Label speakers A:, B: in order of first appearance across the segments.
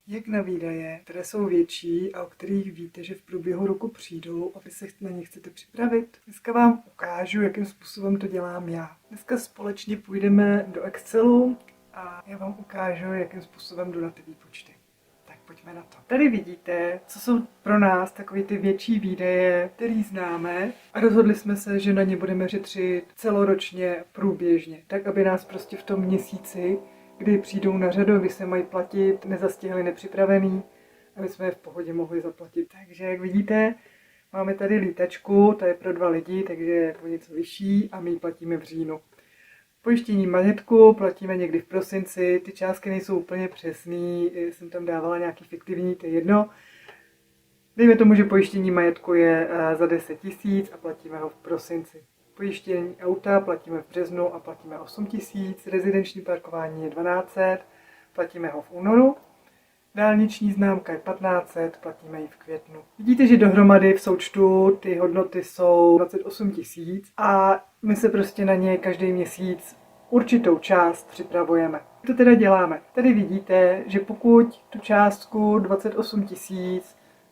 A: Jak na výdaje, které jsou větší a o kterých víte, že v průběhu roku přijdou a vy se na ně chcete připravit. Dneska vám ukážu, jakým způsobem to dělám já. Dneska společně půjdeme do Excelu a já vám ukážu, jakým způsobem jdu na ty výpočty. Tak pojďme na to. Tady vidíte, co jsou pro nás takové ty větší výdaje, které známe a rozhodli jsme se, že na ně budeme šetřit celoročně průběžně, tak aby nás prostě v tom měsíci, kdy přijdou na řadu, kdy se mají platit, nezastihli nepřipravený, aby jsme je v pohodě mohli zaplatit. Takže jak vidíte, máme tady lítačku, ta je pro 2 lidi, takže je o něco vyšší a my ji platíme v říjnu. Pojištění majetku platíme někdy v prosinci, ty částky nejsou úplně přesný, jsem tam dávala nějaký fiktivní, to je jedno. Dejme tomu, že pojištění majetku je za 10 000 a platíme ho v prosinci. Pojištění auta platíme v březnu a platíme 8 000, rezidenční parkování je 1200, platíme ho v únoru. Dálniční známka je 1500, platíme ji v květnu. Vidíte, že dohromady v součtu ty hodnoty jsou 28 000 a my se prostě na ně každý měsíc určitou část připravujeme. To teda děláme. Tady vidíte, že pokud tu částku 28 000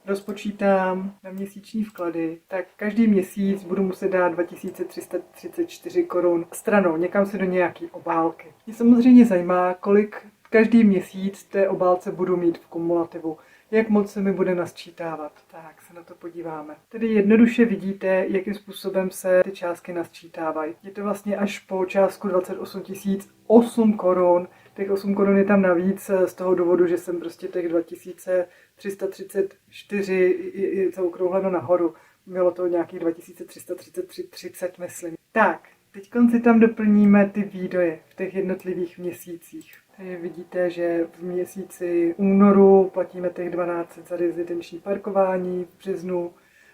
A: rozpočítám na měsíční vklady, tak každý měsíc budu muset dát 2334 korun stranou, někam si do nějaký obálky. Mě samozřejmě zajímá, kolik každý měsíc té obálce budu mít v kumulativu, jak moc se mi bude nasčítávat. Tak se na to podíváme. Tady jednoduše vidíte, jakým způsobem se ty částky nasčítávají. Je to vlastně až po částku 28 000 8 korun. Těch 8 korun je tam navíc z toho důvodu, že jsem prostě těch 2334 je zaokrouhleno nahoru. Bylo to nějakých 2333,30, myslím. Tak, teď si tam doplníme ty výdaje v těch jednotlivých měsících. Tady vidíte, že v měsíci únoru platíme těch 12 za rezidenční parkování, v březnu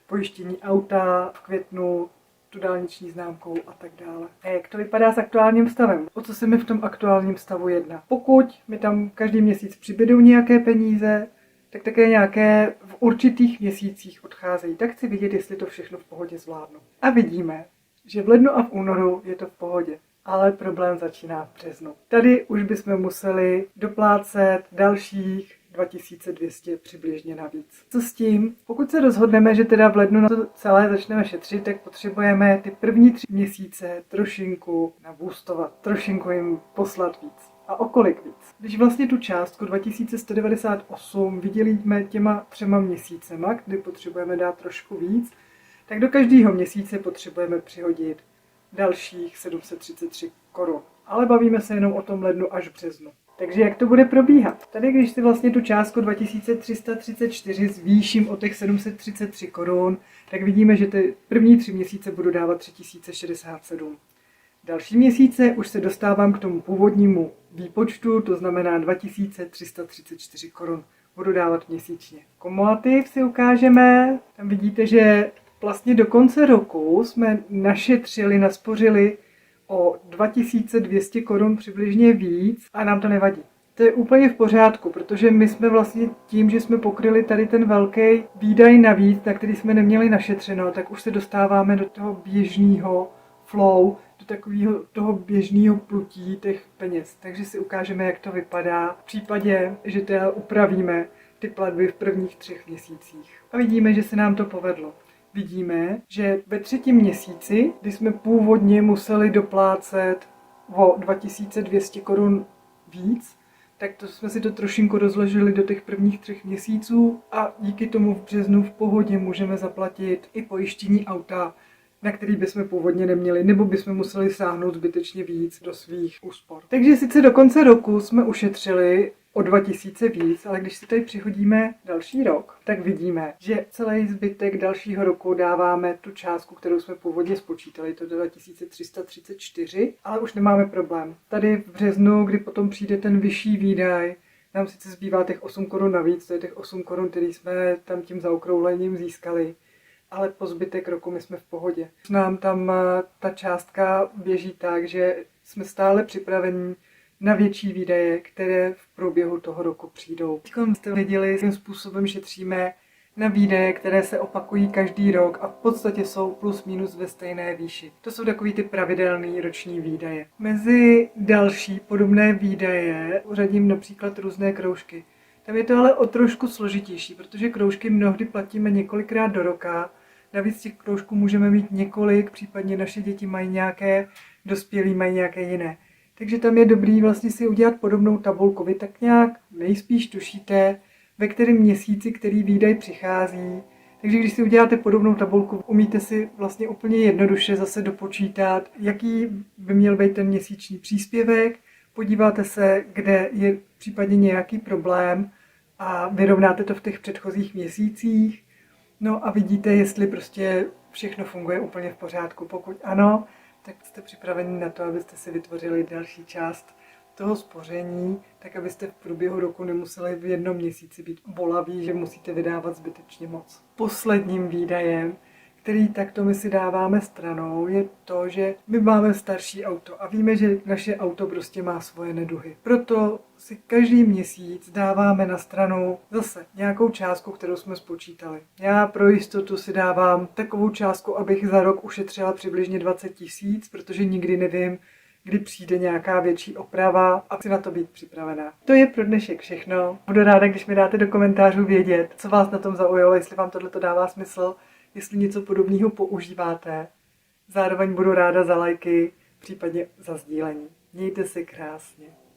A: pojištění auta, v květnu tu dálniční známkou a tak dále. A jak to vypadá s aktuálním stavem? O co se mi v tom aktuálním stavu jedná? Pokud mi tam každý měsíc přibydou nějaké peníze, tak také nějaké v určitých měsících odcházejí. Tak chci vidět, jestli to všechno v pohodě zvládnu. A vidíme, že v lednu a v únoru je to v pohodě. Ale problém začíná v březnu. Tady už bychom museli doplácet dalších 2200 přibližně navíc. Co s tím? Pokud se rozhodneme, že teda v lednu na to celé začneme šetřit, tak potřebujeme ty první 3 měsíce trošinku naboostovat, trošinku jim poslat víc. A o kolik víc? Když vlastně tu částku 2198 vydělíme těma 3 měsícema, kdy potřebujeme dát trošku víc, tak do každého měsíce potřebujeme přihodit dalších 733 korun. Ale bavíme se jenom o tom lednu až březnu. Takže jak to bude probíhat? Tady, když si vlastně tu částku 2334 zvýším o těch 733 korun, tak vidíme, že ty první 3 měsíce budu dávat 3067. Další měsíce už se dostávám k tomu původnímu výpočtu, to znamená 2334 korun. Budu dávat měsíčně. Kumulativ si ukážeme. Tam vidíte, že vlastně do konce roku jsme našetřili, naspořili o 2200 korun přibližně víc a nám to nevadí. To je úplně v pořádku, protože my jsme vlastně tím, že jsme pokryli tady ten velký výdaj navíc, na který jsme neměli našetřeno, tak už se dostáváme do toho běžného flow, do takového toho běžného plutí těch peněz. Takže si ukážeme, jak to vypadá v případě, že teda upravíme ty platby v prvních 3 měsících. A vidíme, že se nám to povedlo. Vidíme, že ve 3. měsíci, kdy jsme původně museli doplácet o 2200 korun víc, tak to jsme si to trošinku rozložili do těch prvních 3 měsíců a díky tomu v březnu v pohodě můžeme zaplatit i pojištění auta, na který bychom původně neměli, nebo bychom museli sáhnout zbytečně víc do svých úspor. Takže sice do konce roku jsme ušetřili o 2000 víc, ale když si tady přihodíme další rok, tak vidíme, že celý zbytek dalšího roku dáváme tu částku, kterou jsme původně spočítali, to 2334, ale už nemáme problém. Tady v březnu, kdy potom přijde ten vyšší výdaj, nám sice zbývá těch 8 korun navíc, to je těch 8 korun, který jsme tam tím zaokrouhlením získali, ale po zbytek roku my jsme v pohodě. Nám tam ta částka běží tak, že jsme stále připraveni na větší výdaje, které v průběhu toho roku přijdou. Teď jste viděli, jakým způsobem šetříme na výdaje, které se opakují každý rok a v podstatě jsou plus minus ve stejné výši. To jsou takový ty pravidelné roční výdaje. Mezi další podobné výdaje uřadím například různé kroužky. Tam je to ale o trošku složitější, protože kroužky mnohdy platíme několikrát do roka. Navíc těch kroužků můžeme mít několik, případně naše děti mají nějaké, dospělí mají nějaké jiné. Takže tam je dobrý vlastně si udělat podobnou tabulku. Vy tak nějak nejspíš tušíte, ve kterém měsíci který výdaj přichází. Takže když si uděláte podobnou tabulku, umíte si vlastně úplně jednoduše zase dopočítat, jaký by měl být ten měsíční příspěvek, podíváte se, kde je případně nějaký problém a vyrovnáte to v těch předchozích měsících. No a vidíte, jestli prostě všechno funguje úplně v pořádku. Pokud ano, tak jste připraveni na to, abyste si vytvořili další část toho spoření, tak abyste v průběhu roku nemuseli v jednom měsíci být bolaví, že musíte vydávat zbytečně moc. Posledním výdajem, který takto my si dáváme stranou, je to, že my máme starší auto a víme, že naše auto prostě má svoje neduhy. Proto si každý měsíc dáváme na stranu zase nějakou částku, kterou jsme spočítali. Já pro jistotu si dávám takovou částku, abych za rok ušetřila přibližně 20 000, protože nikdy nevím, kdy přijde nějaká větší oprava a chci na to být připravená. To je pro dnešek všechno. Budu ráda, když mi dáte do komentářů vědět, co vás na tom zaujalo, jestli vám tohle dává smysl, jestli něco podobného používáte. Zároveň budu ráda za lajky, případně za sdílení. Mějte se krásně.